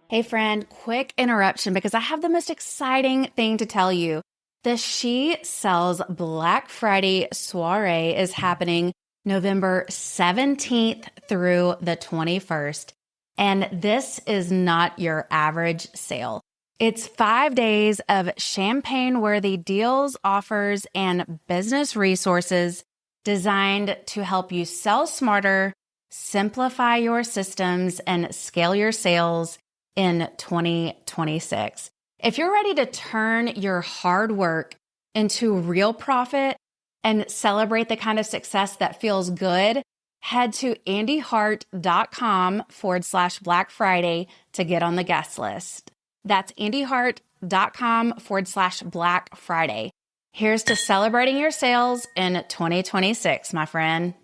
Hey friend, quick interruption because I have the most exciting thing to tell you. The She Sells Black Friday soiree is happening November 17th through the 21st. And this is not your average sale. It's 5 days of champagne-worthy deals, offers, and business resources designed to help you sell smarter, simplify your systems, and scale your sales in 2026. If you're ready to turn your hard work into real profit and celebrate the kind of success that feels good, head to andeehart.com/Black Friday to get on the guest list. That's andeehart.com/Black Friday. Here's to celebrating your sales in 2026, my friend.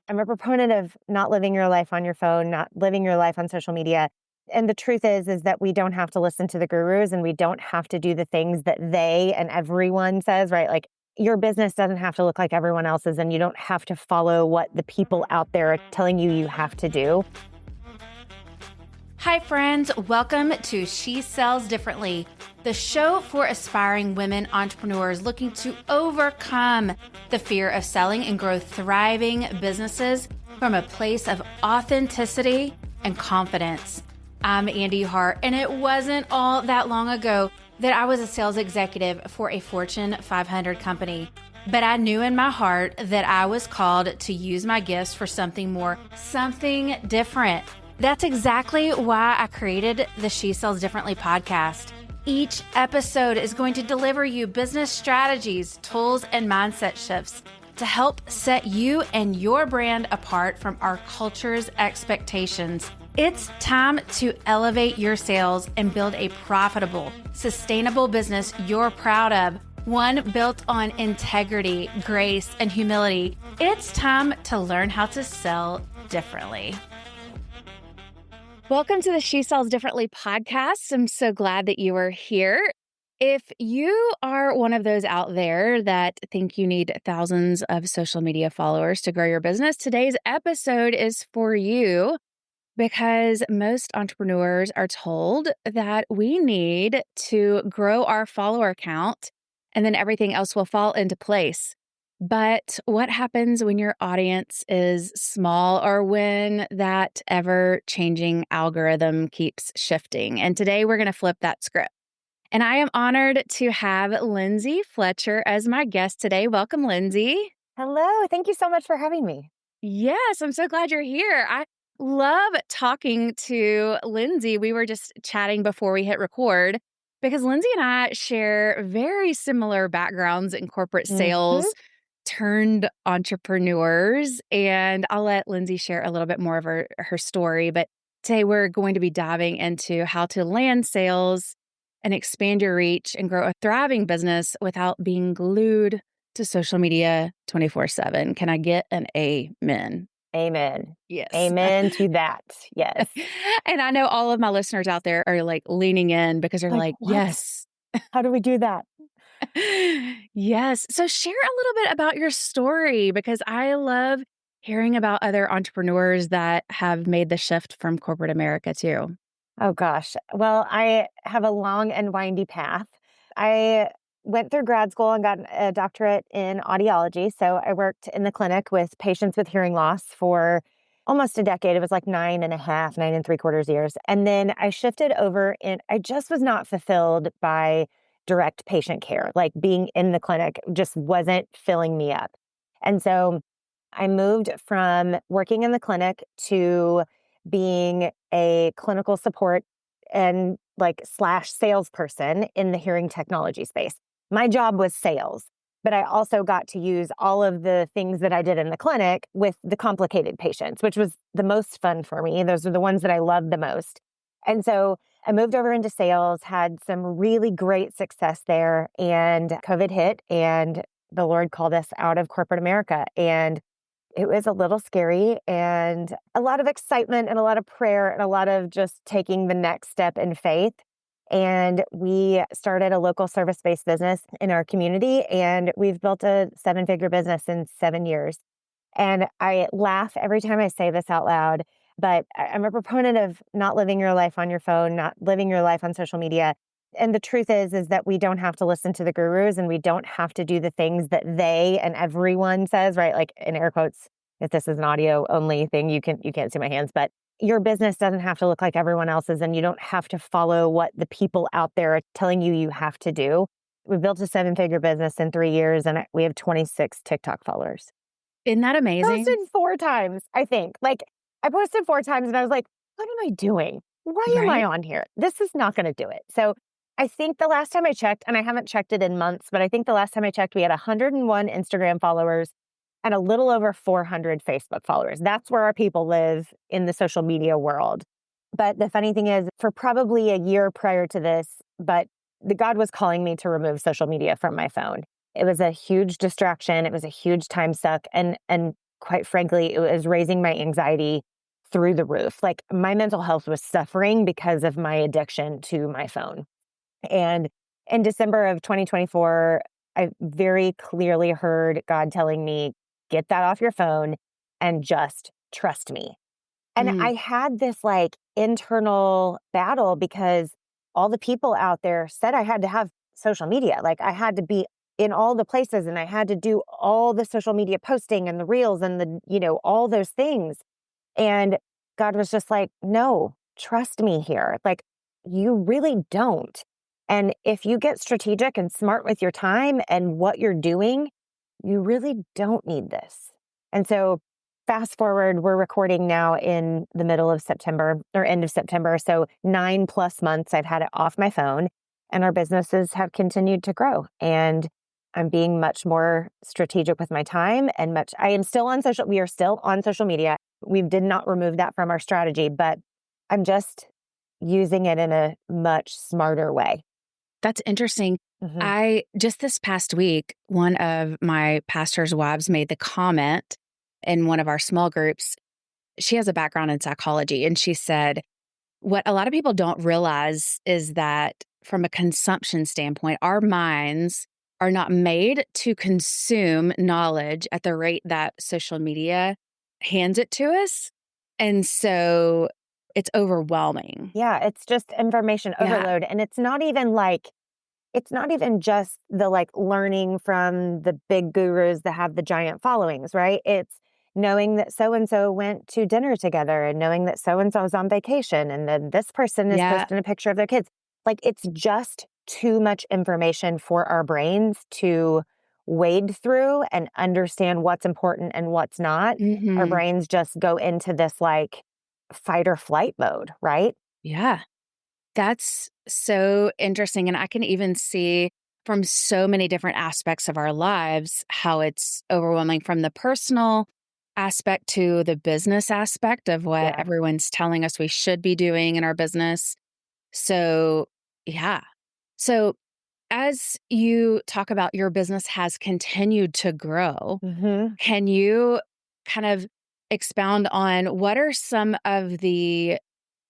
I'm a proponent of not living your life on your phone, not living your life on social media. And the truth is that we don't have to listen to the gurus and we don't have to do the things that they and everyone says, right? Like your business doesn't have to look like everyone else's and you don't have to follow what the people out there are telling you have to do. Hi, friends. Welcome to She Sells Differently, the show for aspiring women entrepreneurs looking to overcome the fear of selling and grow thriving businesses from a place of authenticity and confidence. I'm Andee Hart, and it wasn't all that long ago that I was a sales executive for a Fortune 500 company. But I knew in my heart that I was called to use my gifts for something more, something different. That's exactly why I created the She Sells Differently podcast. Each episode is going to deliver you business strategies, tools, and mindset shifts to help set you and your brand apart from our culture's expectations. It's time to elevate your sales and build a profitable, sustainable business you're proud of, one built on integrity, grace, and humility. It's time to learn how to sell differently. Welcome to the She Sells Differently podcast. I'm so glad that you are here. If you are one of those out there that think you need thousands of social media followers to grow your business, today's episode is for you because most entrepreneurs are told that we need to grow our follower count and then everything else will fall into place. But what happens when your audience is small or when that ever-changing algorithm keeps shifting? And today we're going to flip that script. And I am honored to have Lindsay Fletcher as my guest today. Welcome, Lindsay. Hello. Thank you so much for having me. Yes, I'm so glad you're here. I love talking to Lindsay. We were just chatting before we hit record because Lindsay and I share very similar backgrounds in corporate sales turned entrepreneurs. And I'll let Lindsay share a little bit more of her story. But today we're going to be diving into how to land sales and expand your reach and grow a thriving business without being glued to social media 24/7. Can I get an amen? Amen. Yes. Amen to that. Yes. And I know all of my listeners out there are like leaning in because they're like what? yes. How do we do that? Yes. So share a little bit about your story because I love hearing about other entrepreneurs that have made the shift from corporate America too. Oh, gosh. Well, I have a long and windy path. I went through grad school and got a doctorate in audiology. So I worked in the clinic with patients with hearing loss for almost a decade. It was like 9.5 years. And then I shifted over and I just was not fulfilled by direct patient care. Like being in the clinic just wasn't filling me up. And so I moved from working in the clinic to being a clinical support and like / salesperson in the hearing technology space. My job was sales, but I also got to use all of the things that I did in the clinic with the complicated patients, which was the most fun for me. Those are the ones that I loved the most. And so I moved over into sales, had some really great success there, and COVID hit and the Lord called us out of corporate America. And it was a little scary and a lot of excitement and a lot of prayer and a lot of just taking the next step in faith. And we started a local service-based business in our community, and we've built a 7-figure business in 7 years. And I laugh every time I say this out loud, But I'm a proponent of not living your life on your phone, not living your life on social media. And the truth is that we don't have to listen to the gurus, and we don't have to do the things that they and everyone says, right? Like in air quotes, if this is an audio only thing, you can't see my hands, but your business doesn't have to look like everyone else's, and you don't have to follow what the people out there are telling you have to do. We built a 7-figure business in 3 years, and we have 26 TikTok followers. Isn't that amazing? Posted 4 times, I think. Like, I posted 4 times and I was like, what am I doing? Why am I on here? This is not going to do it. So I think the last time I checked, and I haven't checked it in months, but I think the last time I checked, we had 101 Instagram followers and a little over 400 Facebook followers. That's where our people live in the social media world. But the funny thing is, for probably a year prior to this, but the God was calling me to remove social media from my phone. It was a huge distraction. It was a huge time suck. And quite frankly, it was raising my anxiety through the roof. Like, my mental health was suffering because of my addiction to my phone. And in December of 2024, I very clearly heard God telling me, get that off your phone and just trust me. And I had this like internal battle because all the people out there said I had to have social media. Like, I had to be in all the places, and I had to do all the social media posting and the reels and all those things. And God was just like, no, trust me here. Like, you really don't. And if you get strategic and smart with your time and what you're doing, you really don't need this. And so fast forward, we're recording now in the middle of September or end of September. So 9+ months I've had it off my phone, and our businesses have continued to grow. And I'm being much more strategic with my time, and we are still on social media. We did not remove that from our strategy, but I'm just using it in a much smarter way. That's interesting. I just this past week, one of my pastor's wives made the comment in one of our small groups. She has a background in psychology, and she said, what a lot of people don't realize is that from a consumption standpoint, our minds are not made to consume knowledge at the rate that social media hands it to us. And so it's overwhelming. Yeah, it's just information overload. And it's not even just the like learning from the big gurus that have the giant followings, right? It's knowing that so-and-so went to dinner together, and knowing that so-and-so is on vacation, and then this person is posting a picture of their kids. Like, it's just too much information for our brains to wade through and understand what's important and what's not. Our brains just go into this like fight or flight mode, right? Yeah. That's so interesting. And I can even see from so many different aspects of our lives how it's overwhelming, from the personal aspect to the business aspect of what everyone's telling us we should be doing in our business. So, yeah. So, as you talk about your business has continued to grow, can you kind of expound on what are some of the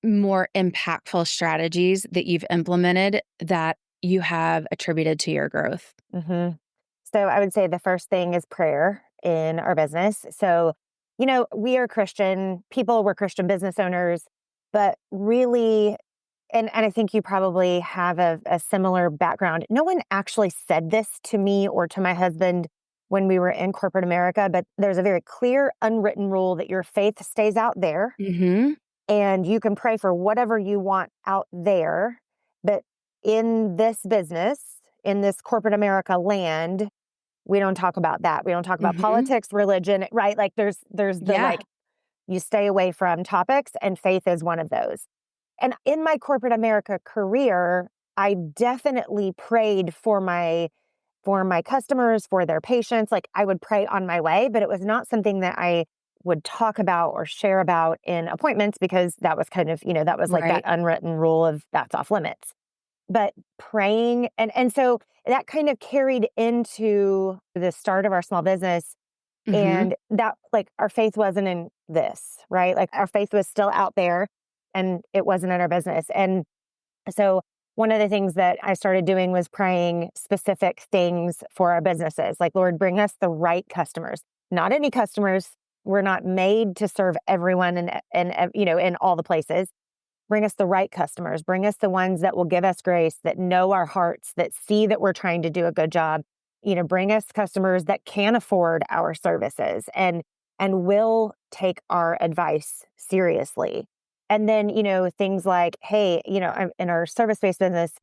more impactful strategies that you've implemented that you have attributed to your growth? So I would say the first thing is prayer in our business. So, we are Christian people, we're Christian business owners, but really, and I think you probably have a similar background. No one actually said this to me or to my husband when we were in corporate America, but there's a very clear unwritten rule that your faith stays out there. And you can pray for whatever you want out there. But in this business, in this corporate America land, we don't talk about that. We don't talk about politics, religion, right? Like there's like, you stay away from topics, and faith is one of those. And in my corporate America career, I definitely prayed for my customers, for their patients. Like, I would pray on my way, but it was not something that I would talk about or share about in appointments, because that was kind of, that was like that unwritten rule of that's off limits. But praying, and so that kind of carried into the start of our small business. And that, like, our faith wasn't in this, right? Like, our faith was still out there, and it wasn't in our business. And so one of the things that I started doing was praying specific things for our businesses. Like, Lord, bring us the right customers, not any customers, we're not made to serve everyone and in all the places. Bring us the right customers. Bring us the ones that will give us grace, that know our hearts, that see that we're trying to do a good job. Bring us customers that can afford our services and will take our advice seriously. And then, things like, hey, in our service-based business,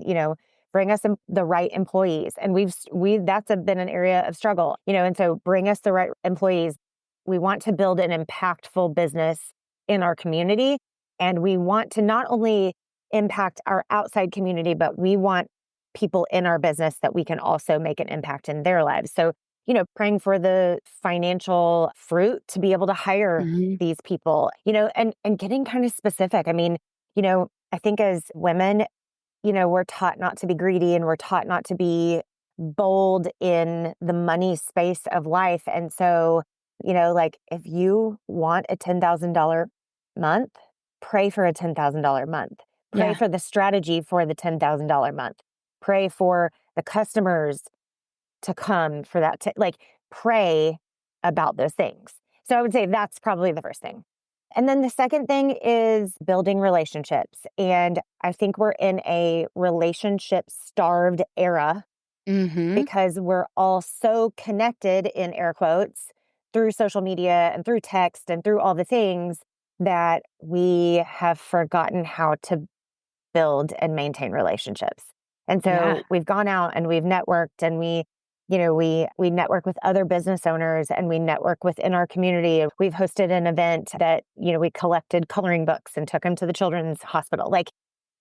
bring us the right employees. And that's been an area of struggle, and so bring us the right employees. We want to build an impactful business in our community. And we want to not only impact our outside community, but we want people in our business that we can also make an impact in their lives. So, praying for the financial fruit to be able to hire these people, and getting kind of specific. I mean, I think as women, we're taught not to be greedy and we're taught not to be bold in the money space of life. And so, like if you want a $10,000 month, pray for a $10,000 month. Pray for the strategy for the $10,000 month. Pray for the customers to come for that. Pray about those things. So I would say that's probably the first thing. And then the second thing is building relationships. And I think we're in a relationship-starved era because we're all so connected, in air quotes, through social media and through text and through all the things, that we have forgotten how to build and maintain relationships. And so we've gone out and we've networked, and we network with other business owners, and we network within our community. We've hosted an event that, we collected coloring books and took them to the children's hospital. Like,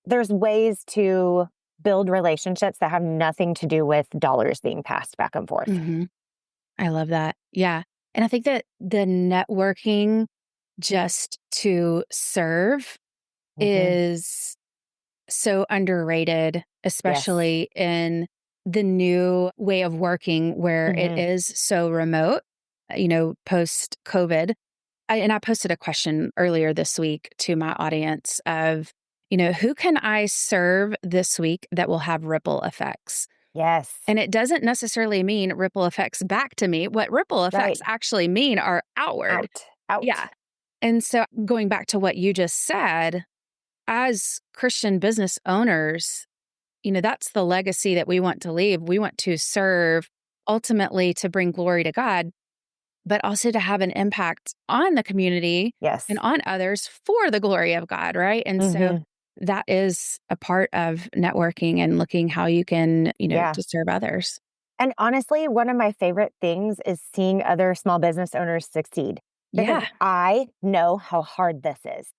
there's ways to build relationships that have nothing to do with dollars being passed back and forth. I love that. Yeah. And I think that the networking just to serve is so underrated, especially in the new way of working where it is so remote, post COVID. I posted a question earlier this week to my audience of, who can I serve this week that will have ripple effects? Yes. And it doesn't necessarily mean ripple effects back to me. What ripple effects actually mean are outward. Out. Yeah. And so going back to what you just said, as Christian business owners, that's the legacy that we want to leave. We want to serve ultimately to bring glory to God, but also to have an impact on the community and on others for the glory of God, right? And so that is a part of networking and looking how you can, to serve others. And honestly, one of my favorite things is seeing other small business owners succeed, because I know how hard this is.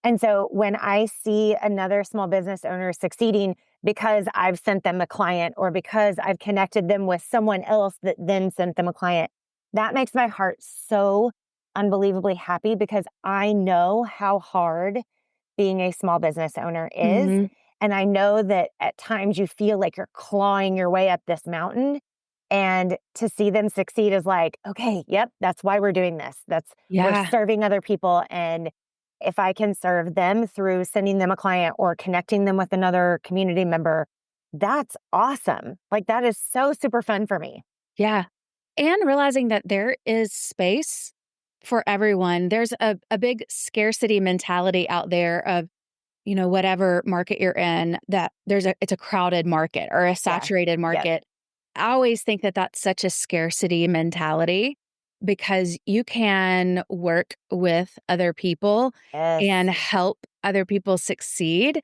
And so when I see another small business owner succeeding because I've sent them a client, or because I've connected them with someone else that then sent them a client, that makes my heart so unbelievably happy, because I know how hard being a small business owner is. And I know that at times you feel like you're clawing your way up this mountain. And to see them succeed is like, okay, yep, that's why we're doing this. We're serving other people. And if I can serve them through sending them a client or connecting them with another community member, that's awesome. Like, that is so super fun for me. Yeah. And realizing that there is space for everyone. There's a big scarcity mentality out there of, whatever market you're in, that it's a crowded market or a saturated market. I always think that that's such a scarcity mentality, because you can work with other people and help other people succeed,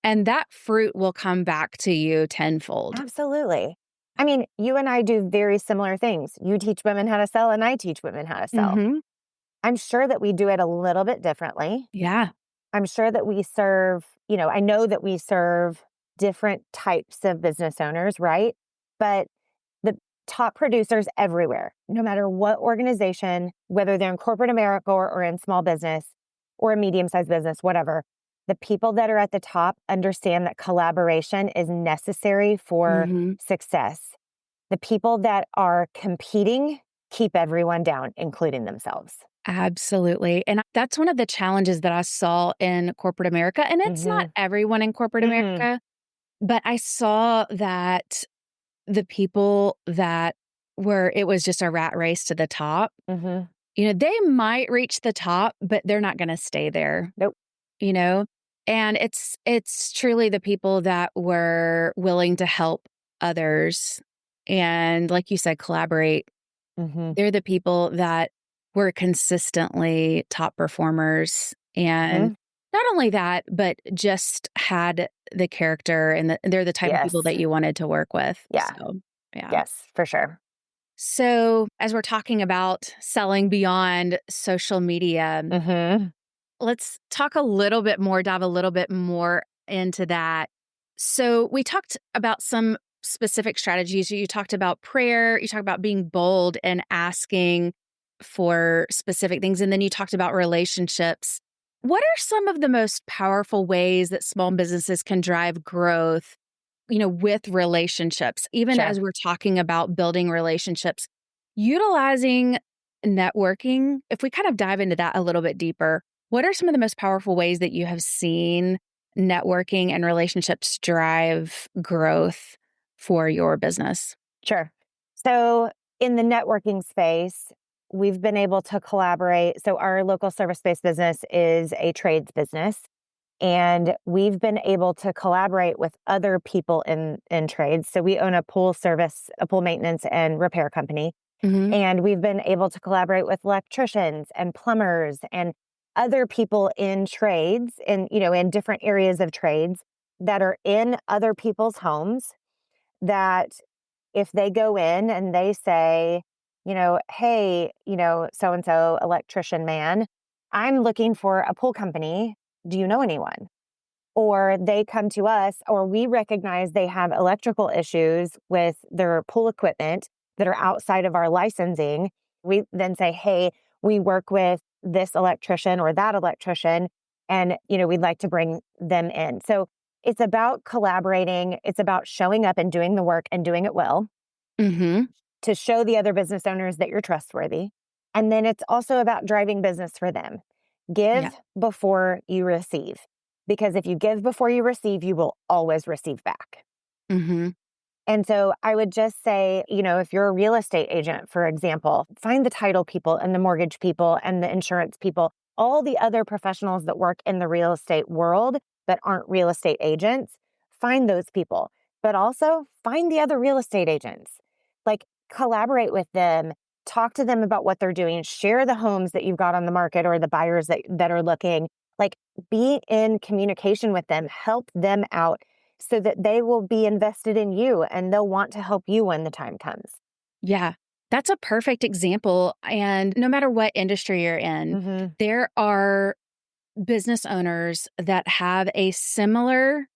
and that fruit will come back to you tenfold. Absolutely. I mean, you and I do very similar things. You teach women how to sell, and I teach women how to sell. I'm sure that we do it a little bit differently. Yeah. I'm sure that we serve, I know that we serve different types of business owners, right? But the top producers everywhere, no matter what organization, whether they're in corporate America or in small business or a medium-sized business, whatever, the people that are at the top understand that collaboration is necessary for success. The people that are competing keep everyone down, including themselves. Absolutely. And that's one of the challenges that I saw in corporate America. And it's not everyone in corporate America, but I saw that the people that it was just a rat race to the top, they might reach the top, but they're not going to stay there, Nope. you know? And it's truly the people that were willing to help others and, like you said, collaborate. Mm-hmm. They're the people that were consistently top performers. And Mm-hmm. not only that, but just had the character and they're the type of people Yes. that you wanted to work with. Yeah. So, yeah. Yes, for sure. So, as we're talking about selling beyond social media, Mm-hmm. let's talk a little bit more, dive a little bit more into that. So, we talked about some specific strategies. You talked about prayer, you talked about being bold and asking for specific things, and then you talked about relationships. What are some of the most powerful ways that small businesses can drive growth, with relationships, even Sure. as we're talking about building relationships, utilizing networking? If we kind of dive into that a little bit deeper, what are some of the most powerful ways that you have seen networking and relationships drive growth for your business? Sure. So in the networking space, we've been able to collaborate. So our local service-based business is a trades business. And we've been able to collaborate with other people in trades. So we own a pool service, a pool maintenance and repair company. Hmm. And we've been able to collaborate with electricians and plumbers and other people in trades in different areas of trades that are in other people's homes, that if they go in and they say, hey, so and so electrician man, I'm looking for a pool company. Do you know anyone? Or they come to us, or we recognize they have electrical issues with their pool equipment that are outside of our licensing. We then say, hey, we work with this electrician or that electrician, and we'd like to bring them in. So it's about collaborating. It's about showing up and doing the work and doing it well Hmm. to show the other business owners that you're trustworthy. And then it's also about driving business for them. Yeah. Give before you receive, because if you give before you receive, you will always receive back. Hmm. And so I would just say, if you're a real estate agent, for example, find the title people and the mortgage people and the insurance people, all the other professionals that work in the real estate world that aren't real estate agents. Find those people, but also find the other real estate agents. Like, collaborate with them, talk to them about what they're doing, share the homes that you've got on the market or the buyers that are looking. Like, be in communication with them, help them out, so that they will be invested in you and they'll want to help you when the time comes. Yeah. That's a perfect example. And no matter what industry you're in, Mm-hmm. there are business owners that have a similar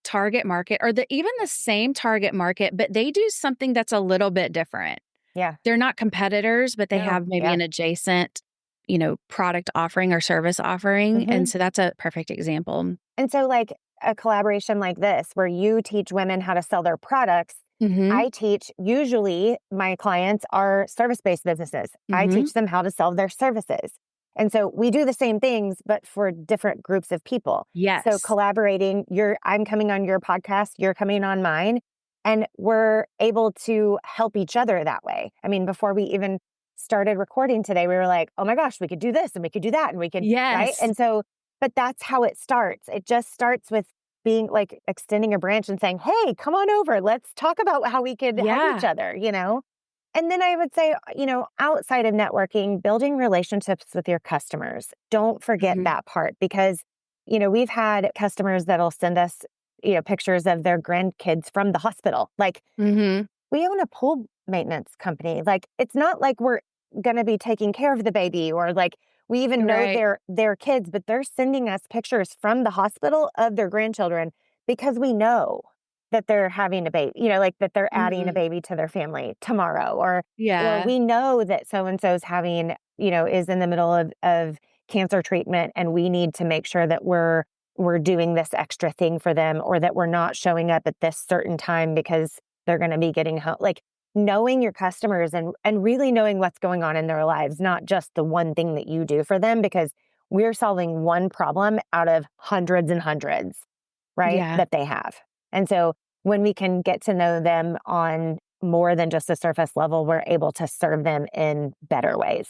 target market or even the same target market, but they do something that's a little bit different. Yeah. They're not competitors, but they No. have maybe Yeah. an adjacent, product offering or service offering. Mm-hmm. And so that's a perfect example. And so, like, a collaboration like this, where you teach women how to sell their products, Hmm. I teach, usually my clients are service-based businesses. I Hmm. teach them how to sell their services. And so we do the same things, but for different groups of people. So Yes. collaborating, I'm coming on your podcast, you're coming on mine, and we're able to help each other that way. I mean, before we even started recording today, we were like, oh my gosh, we could do this and we could do that and we could, right? Yes. And so, but that's how it starts. It just starts with being like extending a branch and saying, hey, come on over. Let's talk about how we could help each Yeah. other. And then I would say, outside of networking, building relationships with your customers. Don't forget Hmm. that part, because, we've had customers that'll send us, pictures of their grandkids from the hospital. Like, Hmm. we own a pool maintenance company. Like, it's not like we're going to be taking care of the baby, or like we even know Right. their kids, but they're sending us pictures from the hospital of their grandchildren because we know that they're having a baby, like that they're adding a Hmm. baby to their family tomorrow, or Yeah. we know that so and so's having, is in the middle of cancer treatment, and we need to make sure that we're doing this extra thing for them, or that we're not showing up at this certain time because they're going to be getting home. Like, knowing your customers and really knowing what's going on in their lives, not just the one thing that you do for them, because we're solving one problem out of hundreds and hundreds, right, Yeah. that they have. And so when we can get to know them on more than just a surface level, we're able to serve them in better ways.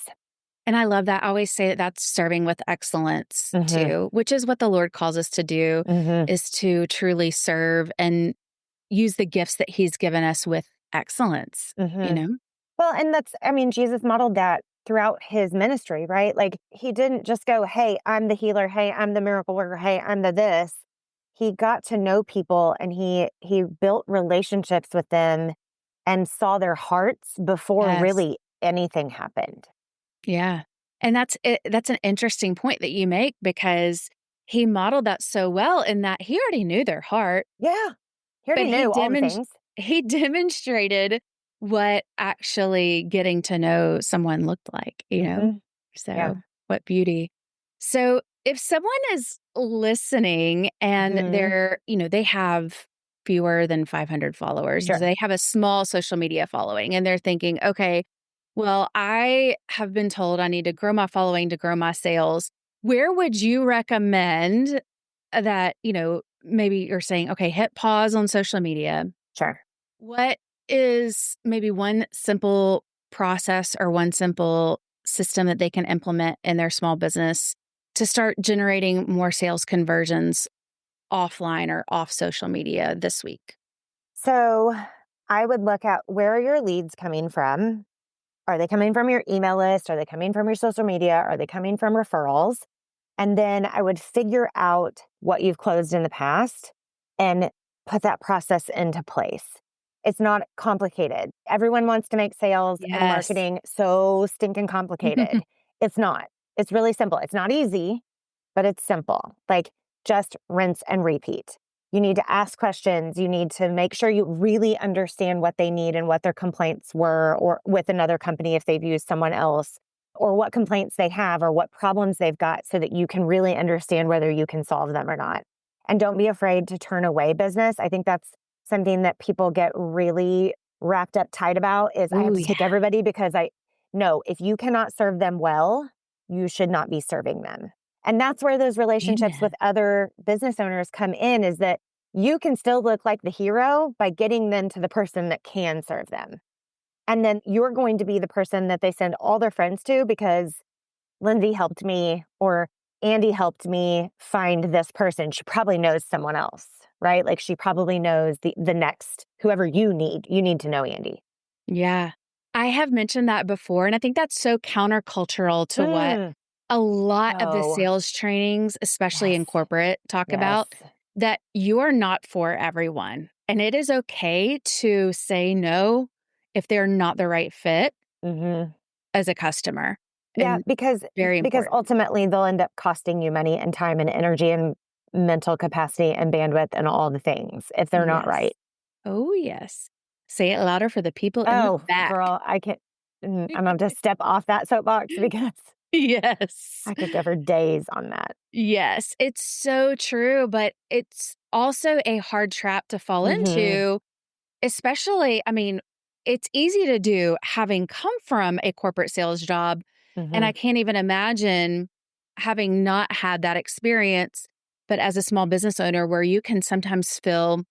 And I love that. I always say that that's serving with excellence Mhm. too, which is what the Lord calls us to do, Mhm. is to truly serve and use the gifts that he's given us with excellence, you Mhm. know? Well, and that's I mean, Jesus modeled that throughout his ministry, right? Like, he didn't just go, "Hey, I'm the healer. Hey, I'm the miracle worker. Hey, I'm the this." He got to know people and he built relationships with them and saw their hearts before Yes. really anything happened. Yeah. And that's an interesting point that you make because he modeled that so well in that he already knew their heart, Yeah. He already but knew all the things. he demonstrated what actually getting to know someone looked like, you know? Mhm. Yeah. So, what beauty. So, if someone is listening and Mhm. they have fewer than 500 followers, Sure. they have a small social media following and they're thinking, okay, well, I have been told I need to grow my following to grow my sales. Where would you recommend that, maybe you're saying, okay, hit pause on social media. Sure. What is maybe one simple process or one simple system that they can implement in their small business to start generating more sales conversions offline or off social media this week? So, I would look at where are your leads coming from? Are they coming from your email list? Are they coming from your social media? Are they coming from referrals? And then I would figure out what you've closed in the past and put that process into place. It's not complicated. Everyone wants to make sales and Yes. marketing so stinking complicated. It's not. It's really simple. It's not easy, but it's simple. Like, just rinse and repeat. You need to ask questions. You need to make sure you really understand what they need and what their complaints were, or with another company if they've used someone else, or what complaints they have or what problems they've got so that you can really understand whether you can solve them or not. And don't be afraid to turn away business. I think that's something that people get really wrapped up tight about is I have Oh, to yeah. take everybody because I no, if you cannot serve them well, you should not be serving them. And that's where those relationships with Amen. other business owners come in, is that you can still look like the hero by getting them to the person that can serve them. And then you're going to be the person that they send all their friends to because Lindsay helped me or Andee helped me find this person. She probably knows someone else, right? Like, she probably knows the next whoever you need. You need to know Andee. Yeah. I have mentioned that before, and I think that's so countercultural to what Mm. a lot of the Oh, sales trainings, especially yes. in corporate, talk Yes. about that you are not for everyone. And it is okay to say no if they're not the right fit Hmm. as a customer. Yeah, And because very important. ultimately they'll end up costing you money and time and energy and mental capacity and bandwidth and all the things if they're not Yes. right. Oh, yes. Say it louder for the people in the Oh, back. girl, I can't. I'm going to step off that soapbox because Yes. I could go for days on that. Yes. It's so true, but it's also a hard trap to fall Mhm. into. Especially, I mean, it's easy to do having come from a corporate sales job, and I Mhm. can't even imagine having not had that experience, but as a small business owner where you can sometimes feel,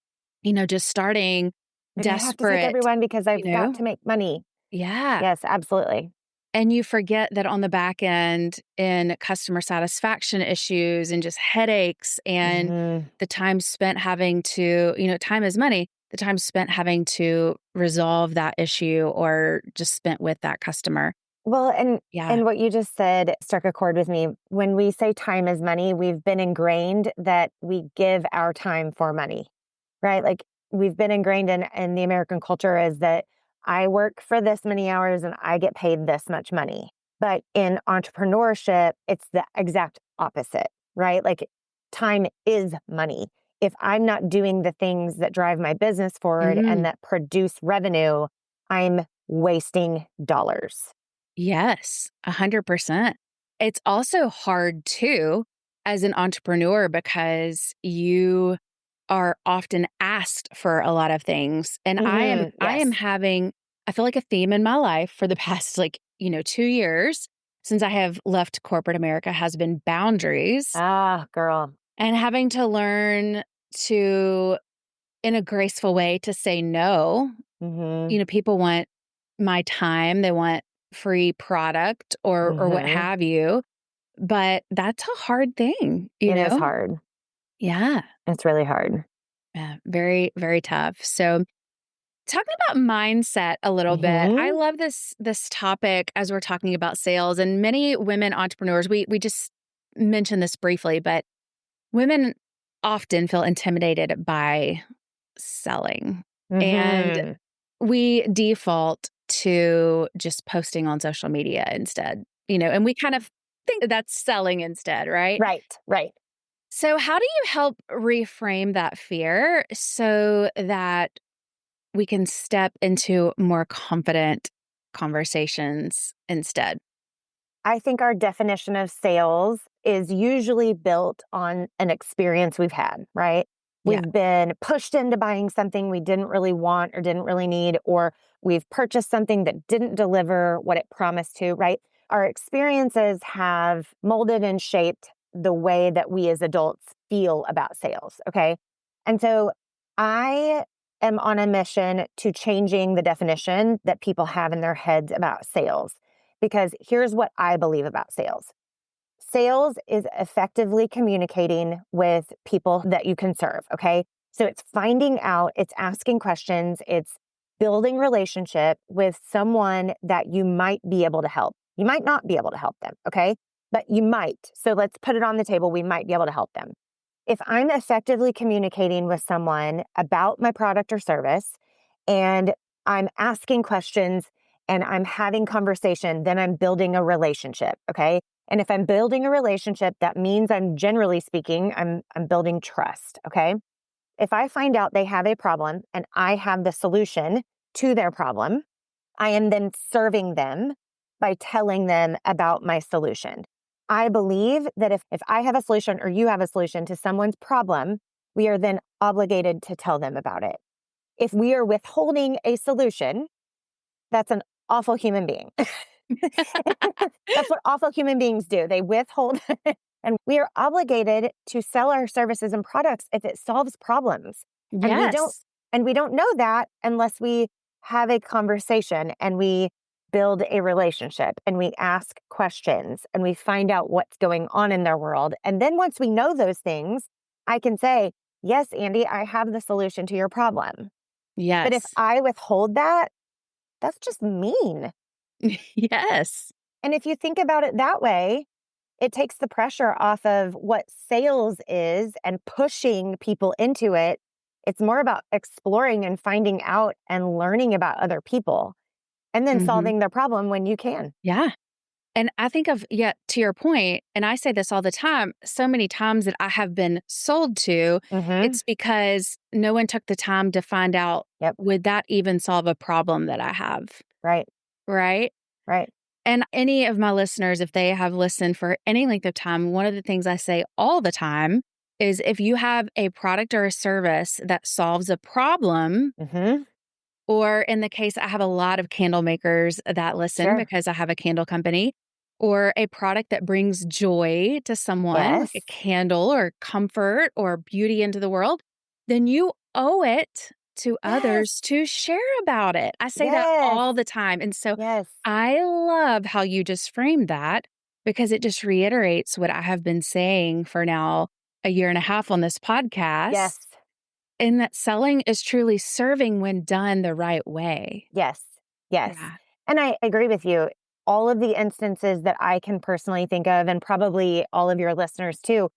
just starting Like, I have to take desperate, everyone because you I've got know? to make money. Yeah. Yes, absolutely. And you forget that on the back end in customer satisfaction issues and just headaches and Mhm. the time spent having to, time is money, the time spent having to resolve that issue or just spent with that customer. Well, Yeah. and what you just said struck a chord with me. When we say time is money, we've been ingrained that we give our time for money, right? Like, we've been ingrained in the American culture is that I work for this many hours and I get paid this much money. But in entrepreneurship, it's the exact opposite, right? Like, time is money. If I'm not doing the things that drive my business forward and Mm, that produce revenue, I'm wasting dollars. yes, 100%. It's also hard too as an entrepreneur because you are often asked for a lot of things. And I am Yes. having, I feel like, a theme in my life for the past 2 years since I have left corporate America has been boundaries Ah, girl. and having to learn to, in a graceful way, to say no. Mhm. People want my time. They want free product or what Mm-hmm. have you. But that's a hard thing, It is hard. Yeah. It's really hard. Yeah. Very, very tough. So talking about mindset a little bit, I Mm-hmm. love this topic as we're talking about sales, and many women entrepreneurs, we just mentioned this briefly, but women often feel intimidated by selling. And Mm-hmm. we default to just posting on social media instead, and we kind of think that that's selling instead, right? Right, right. So, how do you help reframe that fear so that we can step into more confident conversations instead? I think our definition of sales is usually built on an experience we've had, right? Yeah. We've been pushed into buying something we didn't really want or didn't really need, or we've purchased something that didn't deliver what it promised to, right? Our experiences have molded and shaped the way that we as adults feel about sales, okay? And so I am on a mission to changing the definition that people have in their heads about sales. Because here's what I believe about sales. Sales is effectively communicating with people that you can serve, okay? So it's finding out, it's asking questions, it's building relationship with someone that you might be able to help. You might not be able to help them, okay? But you might. So let's put it on the table. We might be able to help them. If I'm effectively communicating with someone about my product or service and I'm asking questions and I'm having conversation, then I'm building a relationship, okay? And if I'm building a relationship, that means I'm generally speaking, I'm building trust, okay? If I find out they have a problem and I have the solution to their problem, I am then serving them by telling them about my solution. I believe that if I have a solution or you have a solution to someone's problem, we are then obligated to tell them about it. If we are withholding a solution, that's an awful human being. That's what awful human beings do. They withhold. And we are obligated to sell our services and products if it solves problems. And we don't Yes. and we don't know that unless we have a conversation and we build a relationship and we ask questions and we find out what's going on in their world. And then once we know those things, I can say, "Yes, Andee, I have the solution to your problem." But if Yes. I withhold that, that's just mean. Yes. And if you think about it that way, it takes the pressure off of what sales is and pushing people into it. It's more about exploring and finding out and learning about other people and then Mhm. solving their problem when you can. Yeah. And I think of, yeah, to your point, and I say this all the time, so many times that I have been sold to, Mm-hmm. it's because no one took the time to find out, Yep. would that even solve a problem that I have? Right. Right. Right. And any of my listeners, if they have listened for any length of time, one of the things I say all the time is if you have a product or a service that solves a problem, Mm-hmm. or in the case, I have a lot of candle makers that listen Sure. because I have a candle company, or a product that brings joy to someone, like Yes. a candle or comfort or beauty into the world, then you owe it to Yes. others to share about it. I say that Yes. all the time. And so Yes. I love how you just framed that because it just reiterates what I have been saying for now a year and a half on this podcast, Yes. in that selling is truly serving when done the right way. Yes. Yes. Yeah. And I agree with you. All of the instances that I can personally think of, and probably all of your listeners too,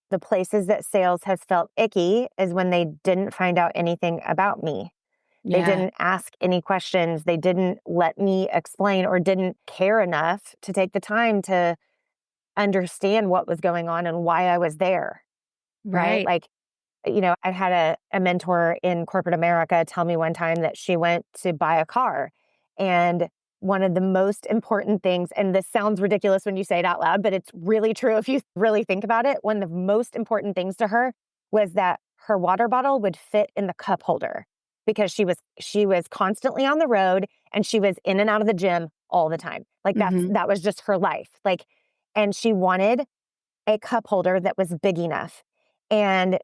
the places that sales has felt icky is when they didn't find out anything about me. They Yeah. didn't ask any questions. They didn't let me explain or didn't care enough to take the time to understand what was going on and why I was there. Right. Right. Like, I had a mentor in corporate America tell me one time that she went to buy a car. And one of the most important things, and this sounds ridiculous when you say it out loud, but it's really true if you really think about it. One of the most important things to her was that her water bottle would fit in the cup holder because she was constantly on the road and she was in and out of the gym all the time. Like Mhm. that was just her life. Like, and she wanted a cup holder that was big enough. And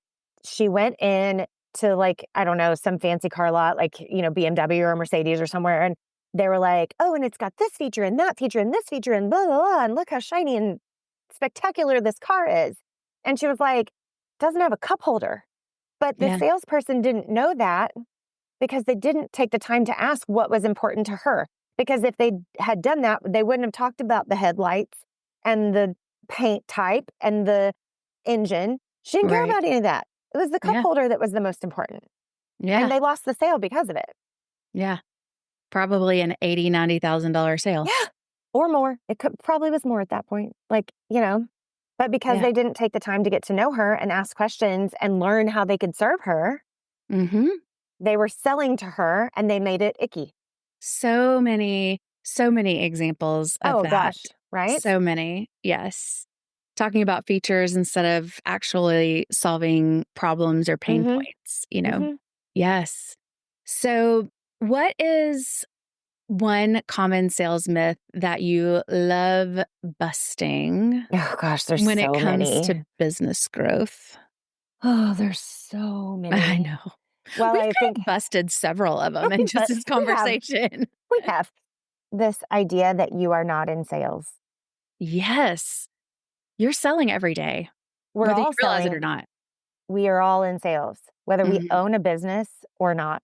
she went in to, like, I don't know, some fancy car lot, like, BMW or Mercedes or somewhere. And they were like, oh, and it's got this feature and that feature and this feature and blah, blah, blah. And look how shiny and spectacular this car is. And she was like, doesn't have a cup holder. But the salesperson didn't know that because they didn't take the time to ask what was important to her. Because if they had done that, they wouldn't have talked about the headlights and the paint type and the engine. She didn't care about any of that. It was the cup holder that was the most important. Yeah. And they lost the sale because of it. Yeah. Probably an $80,000, $90,000 sale. Yeah. Or more. It probably was more at that point. Like, but because they didn't take the time to get to know her and ask questions and learn how they could serve her, they were selling to her and they made it icky. So many examples of that. Gosh, right? So many. Yes. Talking about features instead of actually solving problems or pain points, Yes. So what is one common sales myth that you love busting? Oh gosh, there's when so it comes many. to business growth. Oh, there's so many. I know. Well, We've kind of busted several of them in just this conversation. We have this idea that you are not in sales. Yes. You're selling every day. We're whether all you realize selling. it or not. We are all in sales, whether we own a business or not.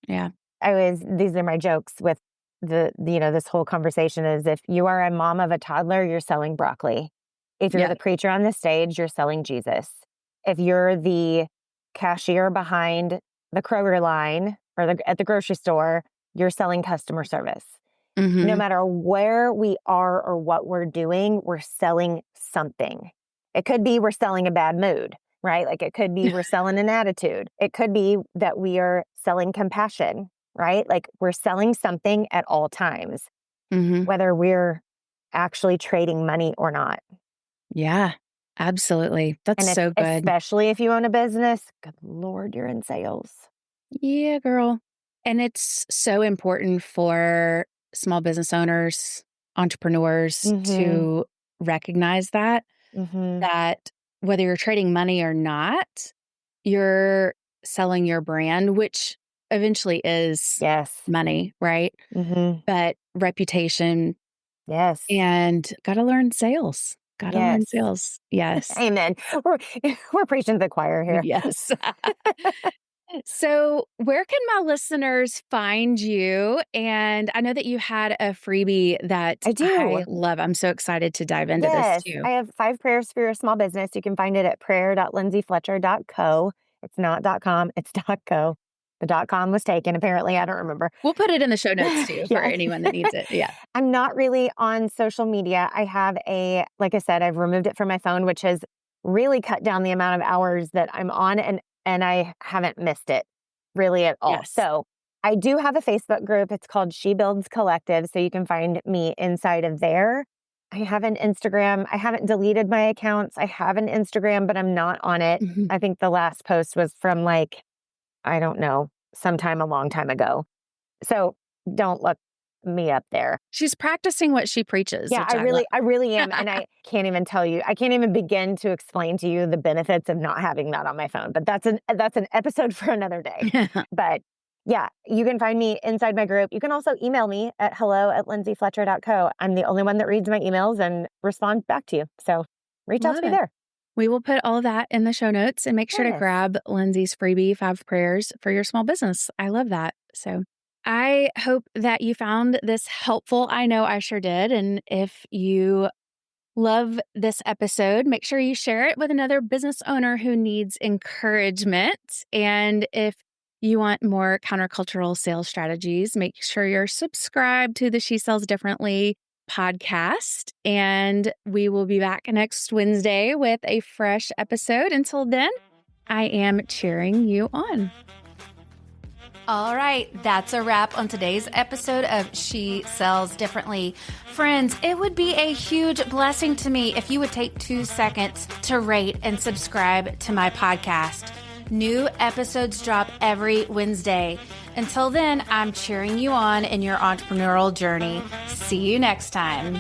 Yeah. These are my jokes with this whole conversation is if you are a mom of a toddler, you're selling broccoli. If you're the preacher on the stage, you're selling Jesus. If you're the cashier behind the Kroger line or at the grocery store, you're selling customer service. No matter where we are or what we're doing, we're selling something. It could be we're selling a bad mood, right? Like it could be we're selling an attitude. It could be that we are selling compassion, right? Like we're selling something at all times, whether we're actually trading money or not. Yeah, absolutely. That's so good. Especially if you own a business, good Lord, you're in sales. Yeah, girl. And it's so important for small business owners, entrepreneurs to recognize that whether you're trading money or not, you're selling your brand, which eventually is money, right? But reputation. Yes. And got to learn sales. Got to learn sales. Yes. Amen. We're preaching to the choir here. Yes. So where can my listeners find you? And I know that you had a freebie that I love. I'm so excited to dive into this too. I have 5 prayers for your small business. You can find it at prayer.lindsayfletcher.co. It's not .com, it's .co. The .com was taken, apparently. I don't remember. We'll put it in the show notes too for anyone that needs it. Yeah. I'm not really on social media. I have like I said, I've removed it from my phone, which has really cut down the amount of hours that I'm on. And I haven't missed it really at all. Yes. So I do have a Facebook group. It's called She Builds Collective. So you can find me inside of there. I have an Instagram. I haven't deleted my accounts. I have an Instagram, but I'm not on it. I think the last post was from I don't know, sometime a long time ago. So don't look me up there. She's practicing what she preaches. Yeah, I really am. And I can't even tell you, I can't even begin to explain to you the benefits of not having that on my phone. But that's an episode for another day. But yeah, you can find me inside my group. You can also email me at hello@lindsayfletcher.co. I'm the only one that reads my emails and responds back to you. So reach out to me there. We will put all of that in the show notes and make sure to grab Lindsay's freebie, 5 prayers for your small business. I love that. So I hope that you found this helpful. I know I sure did. And if you love this episode, make sure you share it with another business owner who needs encouragement. And if you want more countercultural sales strategies, make sure you're subscribed to the She Sells Differently podcast. And we will be back next Wednesday with a fresh episode. Until then, I am cheering you on. All right, that's a wrap on today's episode of She Sells Differently. Friends, it would be a huge blessing to me if you would take 2 seconds to rate and subscribe to my podcast. New episodes drop every Wednesday. Until then, I'm cheering you on in your entrepreneurial journey. See you next time.